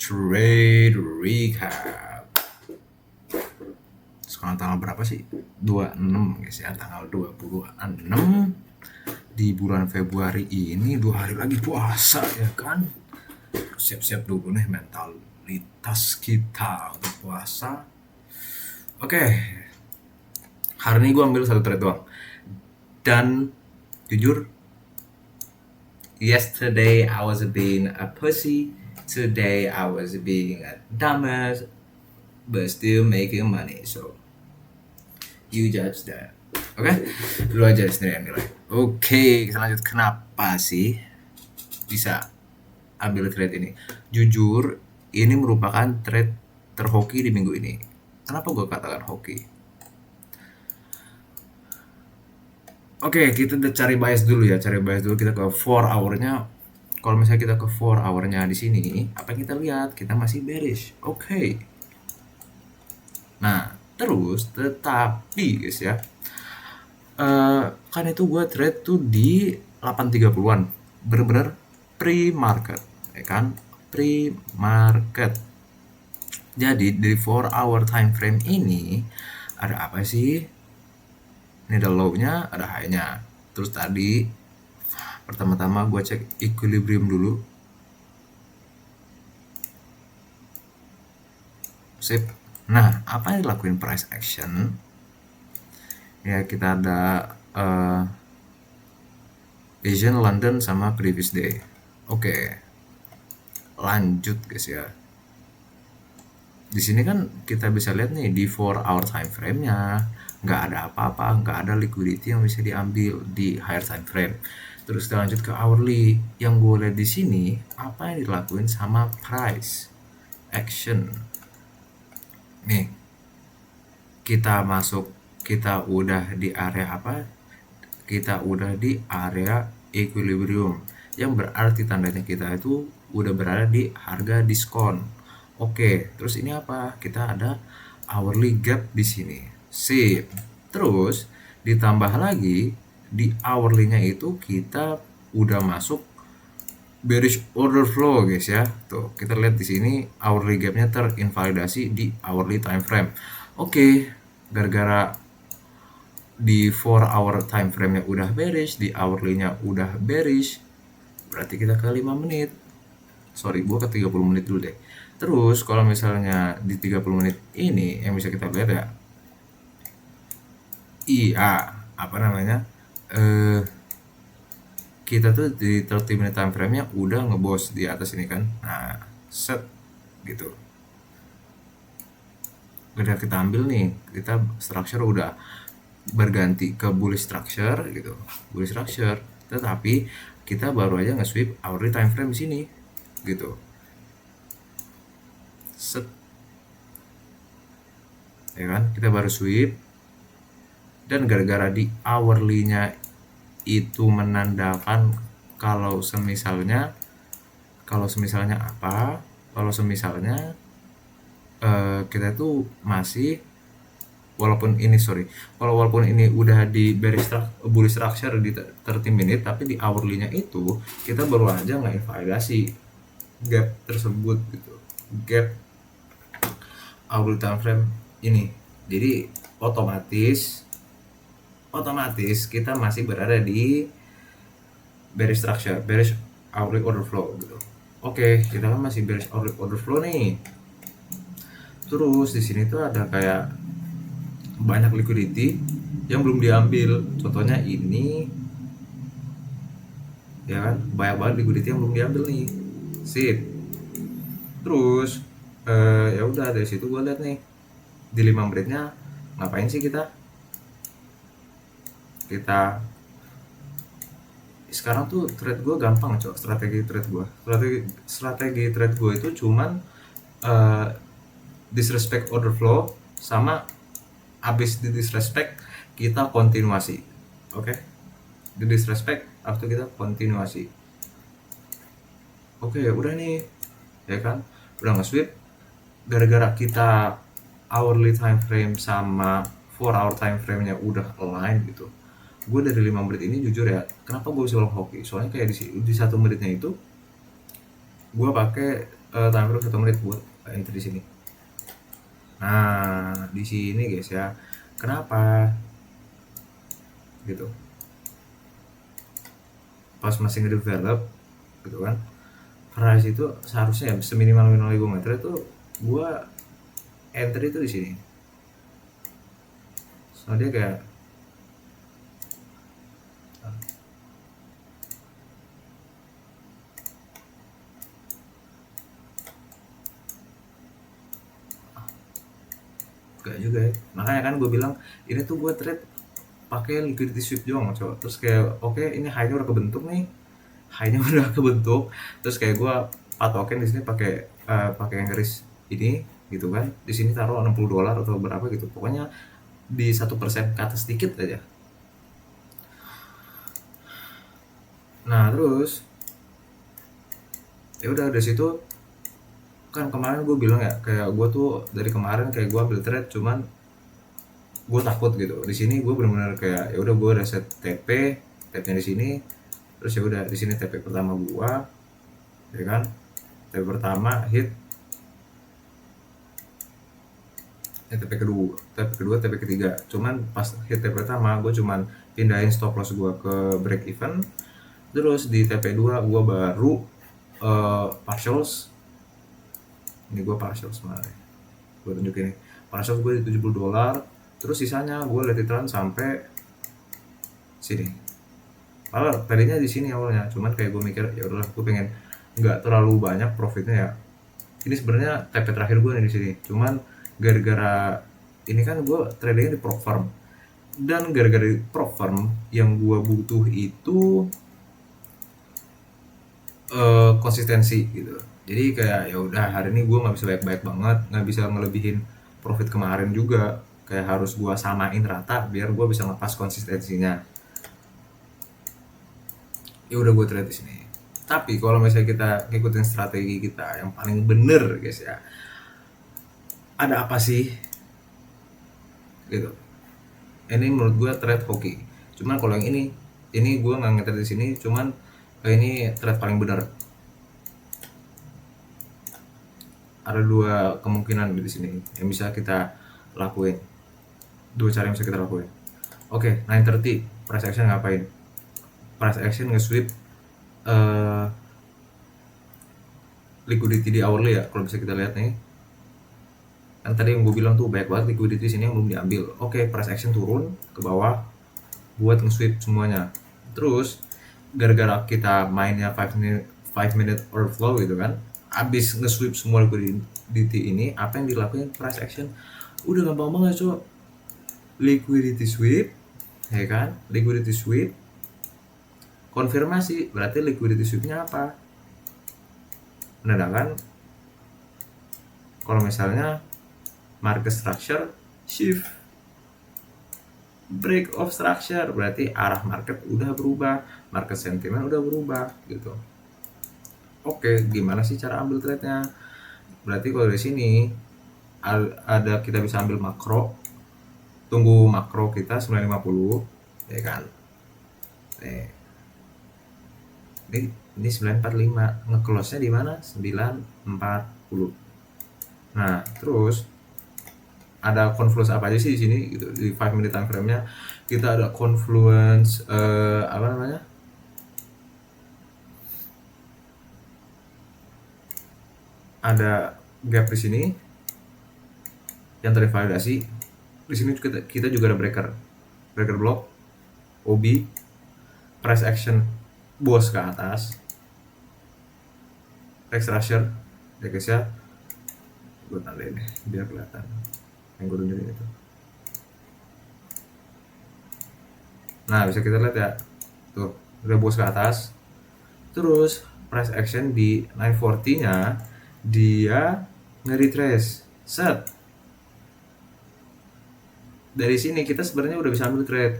Trade Recap. Sekarang tanggal berapa sih? 26 guys ya, tanggal 26 di bulan Februari ini, 2 hari lagi puasa ya kan. Siap-siap dulu nih mentalitas kita untuk puasa. Oke, hari ini gue ambil satu trade doang. Dan jujur, yesterday I was being a pussy, today I was being a dumbass, but still making money. So you judge that. Oke, lu aja sendiri yang nilai. Oke, kita lanjut. Kenapa sih bisa ambil trade ini? Jujur, ini merupakan trade terhoki di minggu ini. Kenapa gue katakan hoki? Oke, kita cari bias dulu ya. Cari bias dulu, kita ke 4 hour-nya. Kalau misalnya kita ke 4 hour-nya di sini, apa yang kita lihat? Kita masih bearish. Oke. Nah, terus tetapi guys ya, kan itu gue trade tuh di 830-an. Bener-bener pre-market, ya kan? Pre-market. Jadi di 4 hour time frame ini ada apa sih? Ini ada low-nya, ada high-nya. Terus tadi pertama-tama gue cek equilibrium dulu. Sip. Nah, apa yang dilakuin price action? Ya, kita ada Asian, London, sama previous day. Oke. Lanjut guys ya. Di sini kan kita bisa lihat nih di 4 hour time frame-nya nggak ada apa-apa, nggak ada liquidity yang bisa diambil di higher time frame. Terus kita lanjut ke hourly. Yang gue lihat di sini apa yang dilakuin sama price action. Nih, kita masuk, kita udah di area apa? Kita udah di area equilibrium, yang berarti tandanya kita itu udah berada di harga diskon. Oke, terus ini apa? Kita ada hourly gap di sini. Sip. Terus ditambah lagi di hourly-nya itu kita udah masuk bearish order flow guys ya. Tuh, kita lihat di sini hourly gap-nya terinvalidasi di hourly time frame. Oke, gara-gara di 4 hour time frame-nya udah bearish, di hourly-nya udah bearish, berarti kita ke 5 menit. Sorry, gua ke 30 menit dulu deh. Terus kalau misalnya di 30 menit ini yang bisa kita lihat ya, iya, apa namanya, kita tuh di 30 minute time frame-nya udah ngebos di atas ini kan. Nah, set gitu. Udah kita ambil nih, kita structure udah berganti ke bullish structure gitu, bullish structure. Tetapi kita baru aja nge-sweep hourly time frame di sini gitu. Set. Ya kan, kita baru sweep, dan gara-gara di hourly-nya itu menandakan kalau semisalnya apa? Kalau semisalnya kita tuh masih walaupun ini udah di bearish bullish structure di 30 minute, tapi di hourly-nya itu kita baru aja nge-invalidasi gap tersebut gitu. Gap hourly time frame ini. Jadi otomatis kita masih berada di bearish structure, bearish hourly order flow gitu. Oke, kita kan masih bearish hourly order flow nih. Terus di sini tuh ada kayak banyak liquidity yang belum diambil. Contohnya ini, ya kan, banyak banget liquidity yang belum diambil nih. Sip. Terus ya udah, dari situ gue lihat nih di 5 menitnya ngapain sih kita sekarang tuh trade gue gampang cok. Strategi trade gue itu cuman disrespect order flow, sama abis di disrespect kita kontinuasi. Oke, di disrespect after kita kontinuasi. Oke, udah nih ya kan, udah nge-sweep. Gara-gara kita hourly time frame sama 4 hour time frame-nya udah align gitu, gue dari 5 menit ini jujur ya, kenapa gue bisa bilang hoki? Soalnya kayak di 1 menitnya itu gue pakai time frame 1 menit buat entry di sini. Nah, di sini guys ya, kenapa gitu? Pas masih ngedevelop gitu kan, price itu seharusnya ya seminimal minimal gue nge-trade tuh gue entry itu di sini. Soalnya dia kayak gak juga ya. Makanya kan gue bilang ini tuh gue trade pakai liquidity sweep doang coba. Terus kayak oke, ini high-nya udah kebentuk nih. High-nya udah kebentuk. Terus kayak gue patokin di sini pakai yang garis ini gitu kan. Di sini taruh $60 atau berapa gitu. Pokoknya di 1% ke atas sedikit aja. Nah, terus ya udah dari situ kan kemarin gue bilang ya kayak gue tuh dari kemarin kayak gue ambil trade cuman gue takut gitu. Di sini gue benar-benar kayak ya udah gue reset TP-nya di sini. Terus ya udah di sini TP pertama gue ya kan. TP pertama hit. TP kedua, TP ketiga. Cuman pas hit TP pertama gue cuman pindahin stop loss gue ke break even. Terus di TP2 gue baru partials. Ini gue partials mana ya? Gue tunjukin nih. Partials gue di $70. Terus sisanya gue let it run sampai sini. Padahal tadinya di sini awalnya, cuman kayak gue mikir ya udahlah gue pengen nggak terlalu banyak profitnya ya. Ini sebenarnya TP terakhir gue nih di sini. Cuman gara-gara ini kan gue tradingnya di prop firm. Dan gara-gara di prop firm yang gue butuh itu konsistensi gitu. Jadi kayak ya udah hari ini gue nggak bisa baik-baik banget, nggak bisa ngelebihin profit kemarin juga. Kayak harus gue samain rata biar gue bisa lepas konsistensinya. Ya udah gue trade di sini. Tapi kalau misalnya kita ngikutin strategi kita yang paling bener guys ya, ada apa sih? Gitu. Ini menurut gue trade hoki. Cuman kalau yang ini gue nggak nge-trade di sini, cuman ini trade paling benar. Ada dua kemungkinan di sini yang bisa kita lakuin. Dua cara yang bisa kita lakuin. Oke, 930 price action ngapain? Price action nge-sweep liquidity di hourly ya. Kalau bisa kita lihat nih, kan tadi yang gue bilang tuh banyak banget liquidity di sini yang belum diambil. Oke, price action turun ke bawah buat nge-sweep semuanya. Terus gara-gara kita mainnya 5 minute overflow gitu kan, abis nge-sweep semua liquidity ini, apa yang dilakuin price action udah gampang banget coba. Liquidity sweep ya kan, liquidity sweep konfirmasi, berarti liquidity sweepnya apa? Menandakan kalau misalnya market structure shift, break of structure, berarti arah market udah berubah, market sentiment udah berubah gitu. Oke, gimana sih cara ambil trade-nya? Berarti kalau dari sini ada kita bisa ambil makro, tunggu makro kita 950 ya kan. Ini 945, nge-close-nya di mana? 940. Nah, terus ada confluence apa aja sih di sini gitu. Di 5 minute time frame-nya kita ada confluence apa namanya? Ada gap di sini yang tervalidasi. Di sini kita juga ada breaker block, OB, price action bos ke atas, extraction ya guys ya. Gue tandain deh biar kelihatan yang gue tunjukin itu. Nah, bisa kita lihat ya tuh udah bos ke atas. Terus price action di 940 nya dia nge-retrace set. Dari sini kita sebenarnya udah bisa ambil trade.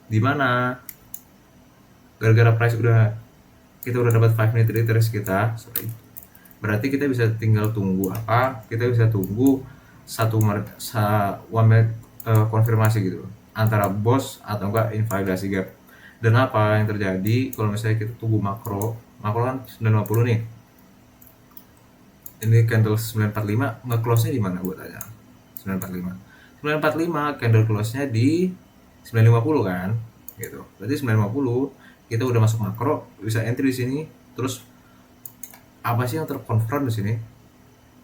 Di mana? Gara-gara price kita udah dapat 5 minute retrace kita, berarti kita bisa tinggal tunggu apa? Kita bisa tunggu one minute konfirmasi gitu antara bos atau enggak invalidasi gap. Dan apa yang terjadi kalau misalnya kita tunggu makro kan 950 nih. Ini candle 945 nge-close-nya di mana gua tanya. 945 candle close-nya di 950 kan gitu. Berarti 950 kita udah masuk makro, bisa entry di sini. Terus apa sih yang terkonfirm di sini?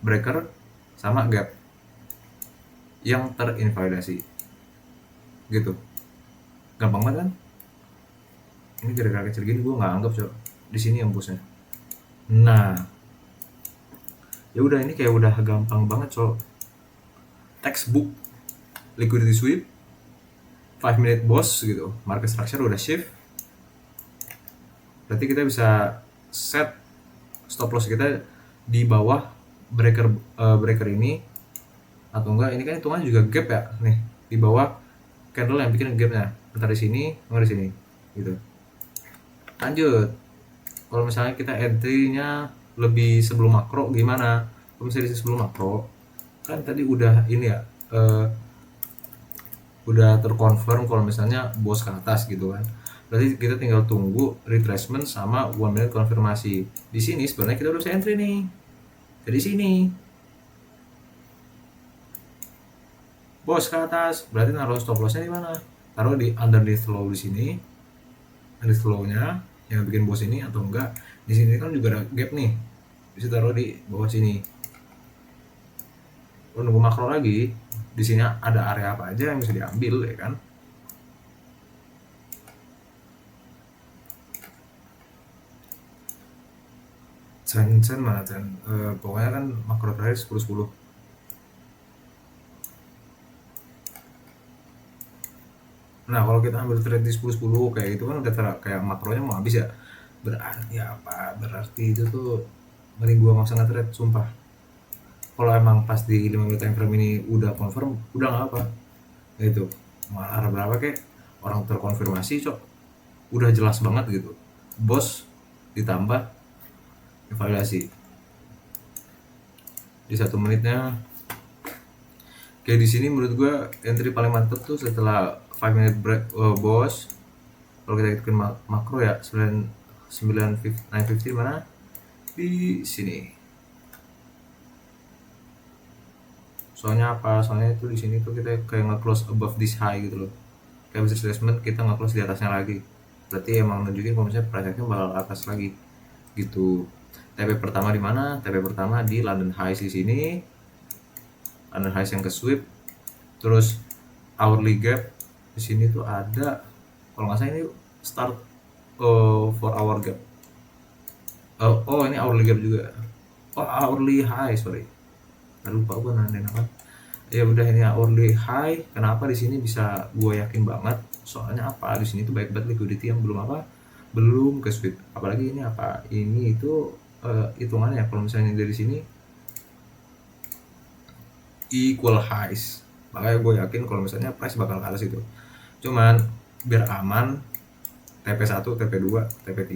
Breaker sama gap yang terinvalidasi. Gitu. Gampang banget kan? Ini gara-gara kecil gini gue nggak anggap coba di sini embusnya. Nah, ya udah ini kayak udah gampang banget coba. Textbook liquidity sweep 5 minute boss gitu, market structure udah shift. Berarti kita bisa set stop loss kita di bawah breaker ini, atau enggak ini kan hitungannya juga gap ya nih, di bawah candle yang bikin gapnya, entar di sini enggak di sini gitu. Lanjut, kalau misalnya kita entry-nya lebih sebelum makro gimana? Kalau misalnya sebelum makro kan tadi udah ini ya, udah terkonfirm kalau misalnya bos ke atas gitu kan. Berarti kita tinggal tunggu retracement sama 1 minute konfirmasi. Di sini sebenarnya kita udah bisa entry nih. Dari sini bos ke atas, berarti naruh stop loss-nya di mana? Taruh di underneath low di sini. Underneath low-nya yang bikin bos ini, atau enggak di sini kan juga ada gap nih. Bisa taruh di bawah sini. Kalau nunggu makro lagi, di sini ada area apa aja yang bisa diambil ya kan? Sen mana Sen? Pokoknya kan makro terakhir 10-10. Nah kalau kita ambil trade di 10-10 kayak gitu kan udah kayak makronya mau habis ya. Berarti apa? Berarti itu tuh mending gua nggak usah nge-trade sumpah. Kalau emang pas di 5 menit time frame ini udah confirm, udah nggak apa. Itu malah berapa kayak orang terkonfirmasi cok, udah jelas banget gitu. Bos ditambah evaluasi di 1 menitnya. Kayak di sini menurut gua entry paling mantep tuh setelah 5 minute break bos. Kalau kita ikutin makro ya 950 mana di sini. Soalnya apa? Soalnya itu di sini tuh kita kayak nge-close above this high gitu loh. Kayak bisa retracement kita nge-close di atasnya lagi. Berarti emang nunjukin kalau misalnya price action bakal atas lagi. Gitu. TP pertama di mana? TP pertama di London Highs di sini. London Highs yang ke sweep. Terus hourly gap di sini tuh ada, kalau nggak salah ini start for hour gap. Oh ini hourly gap juga. Oh hourly high, sorry. Lupa gue nandain apa. Ya udah ini hourly high. Kenapa di sini bisa gue yakin banget? Soalnya apa? Di sini tuh baik banget liquidity yang belum apa? Belum ke sweep. Apalagi ini apa? Ini itu hitungannya kalau misalnya dari sini equal highs. Makanya gue yakin kalau misalnya price bakal ke atas itu. Cuman biar aman TP1, TP2, TP3.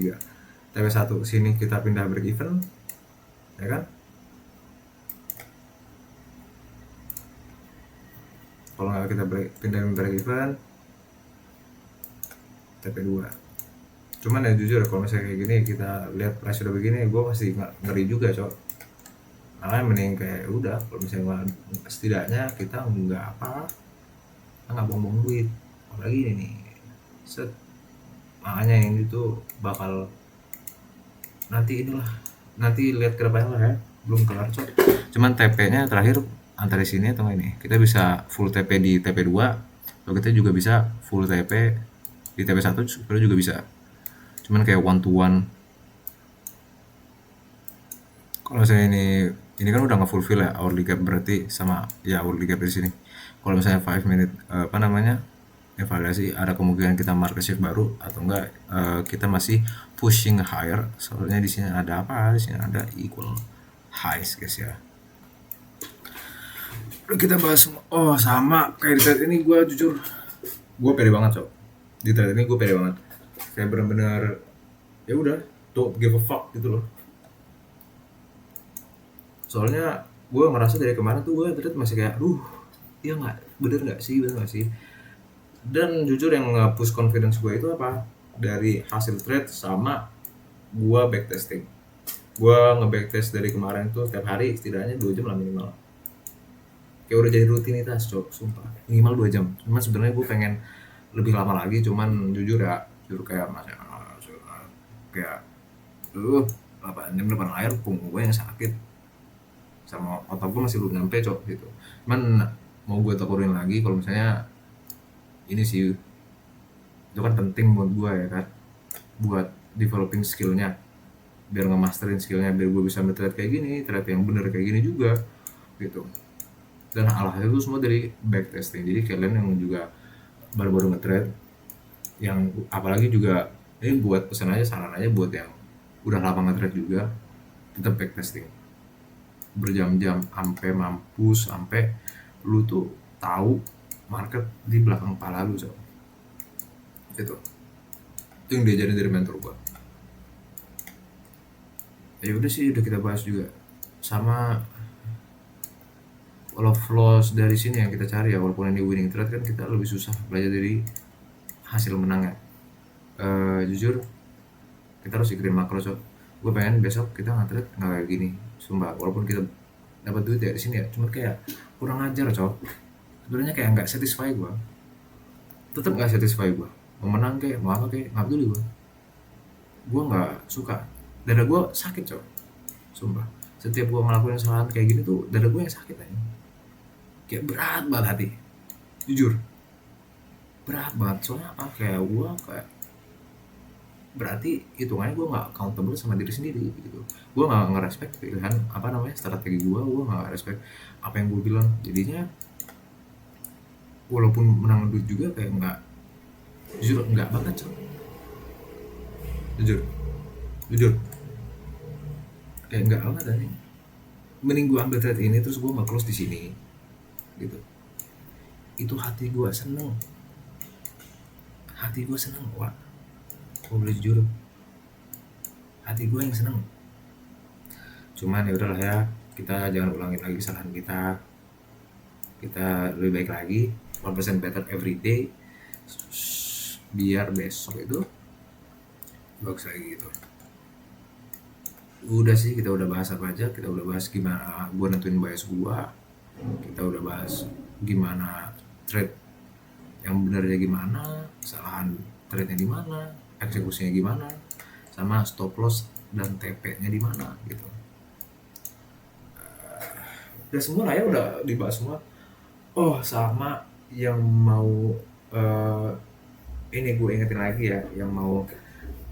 TP1 sini kita pindah break even. Ya kan? Kalau nggak kita pindahin break even TP2. Cuman ya jujur kalau misalnya kayak gini kita lihat price udah begini, gue masih ngeri juga cok. Makanya mending kayak udah kalau misalnya setidaknya kita nggak buang-buang duit. Apalagi ini nih set. Makanya ini tuh bakal nanti lihat ke depannya lah ya, belum kelar cok. Cuman TP-nya terakhir antara sini atau ini kita bisa full TP di TP2, atau kita juga bisa full TP di TP1 juga bisa. Cuman kayak one to one. Kalau saya ini kan udah nge-fulfill ya hourly gap, berarti sama ya hourly gap di sini. Kalau misalnya 5 minute evaluasi, ada kemungkinan kita market shift baru atau enggak kita masih pushing higher. Soalnya di sini ada apa? Di sini ada equal highs guys ya. Udah kita bahas sama kayak di trade ini, gue jujur gue pede banget cok. Di trade ini gue pede banget. Kayak bener-bener ya udah don't give a fuck gitu loh. Soalnya gue ngerasa dari kemarin tuh gue trade masih kayak iya nggak, bener nggak sih. Dan jujur yang nge-push confidence gue itu apa? Dari hasil trade sama gue backtesting. gue nge-backtest dari kemarin tuh tiap hari setidaknya 2 jam lah minimal, kayak udah jadi rutinitas cok, sumpah minimal 2 jam. Cuman sebenarnya gue pengen lebih lama lagi, cuman jujur ya, jujur kayak masih kayak 8 jam depan layar punggung gue yang sakit sama otak gue masih belum nyampe cok gitu. Cuman mau gue tekurin lagi kalau misalnya ini sih, itu kan penting buat gue ya kan, buat developing skillnya, biar ngemasterin skillnya, biar gue bisa nge-trade kayak gini, trade yang bener kayak gini juga gitu. Dan alhasil itu semua dari backtesting. Jadi kalian yang juga baru-baru nge-trade, yang apalagi juga ini buat pesan aja, saran aja buat yang udah lama nge-trade juga, tetap backtesting berjam-jam sampai mampus, sampai lu tuh tahu market di belakang kepala lu so. Itu yang diajarin dari mentor gua. Ya udah sih, udah kita bahas juga. Sama love loss dari sini yang kita cari ya, walaupun ini winning trade kan kita lebih susah belajar dari hasil menangnya. Jujur kita harus ikutin makro so. Gue pengen besok kita nge-trade nggak kayak gini, sumpah. Walaupun kita dapat duit ya di sini ya, cuman kayak kurang ajar cok. Sebenarnya kayak nggak satisfy gue, tetap nggak satisfy gue. Mau menang kayak mau apa kayak nggak peduli gue nggak suka. Dada gue sakit cok, sumpah. Setiap gue ngelakuin kesalahan kayak gini tuh dada gue yang sakit aja, kayak berat banget hati, jujur berat banget. Soalnya apa, kayak gue kayak berarti hitungannya gue nggak accountable sama diri sendiri gitu. Gue nggak ngerespek pilihan apa namanya strategi gue nggak respect apa yang gue bilang. Jadinya walaupun menang duit juga kayak nggak, jujur nggak banget cok, jujur jujur kayak nggak banget tadi. Mending gue ambil trade ini terus gue nggak close di sini gitu. Itu hati gue seneng, hati gue seneng wah, gue boleh jujur, hati gue yang seneng. Cuman ya udahlah ya, kita jangan ulangin lagi kesalahan kita. Kita lebih baik lagi, 1% better every day, biar besok itu bagus lagi gitu. Udah sih, kita udah bahas apa aja, kita udah bahas gimana gue nentuin bias gue, kita udah bahas gimana trade yang benernya gimana, kesalahan trade nya di mana, eksekusinya gimana, sama stop loss dan TP nya di mana gitu. Udah semua lah ya, udah dibahas semua. Oh sama yang mau ini gue ingetin lagi ya, yang mau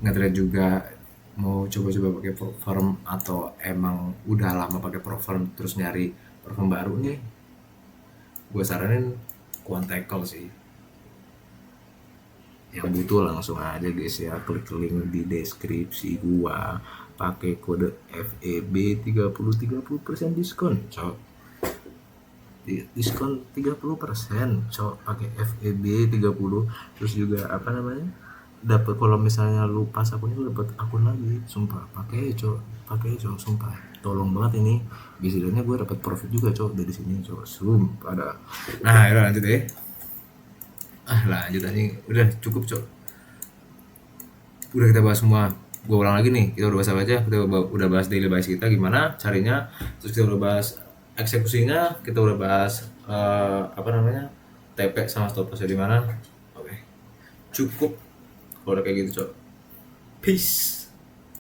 nge-trade juga, mau coba-coba pakai Proform atau emang udah lama pakai Proform terus nyari Proform baru nih, gue saranin Quantacle sih. Yang butuh langsung aja guys ya, klik link di deskripsi gua, pakai kode FEB 30% diskon cok, diskon 30% cok, pakai FEB 30. Terus juga apa namanya, dapat kalau misalnya lu pas akunnya lu dapat akun lagi, sumpah pakai cok, sumpah tolong banget ini. Bisanya gue dapat profit juga cok dari sini cok, sumpah ada. Nah ya lanjut deh, lanjut aja, udah cukup cok, udah kita bahas semua. Gue ulang lagi nih, kita udah bahas apa aja, kita udah bahas daily bias kita gimana carinya, terus kita udah bahas eksekusinya, kita udah bahas apa namanya TP sama stop lossnya di mana. Oke, cukup kalau udah kayak gitu cok. Peace.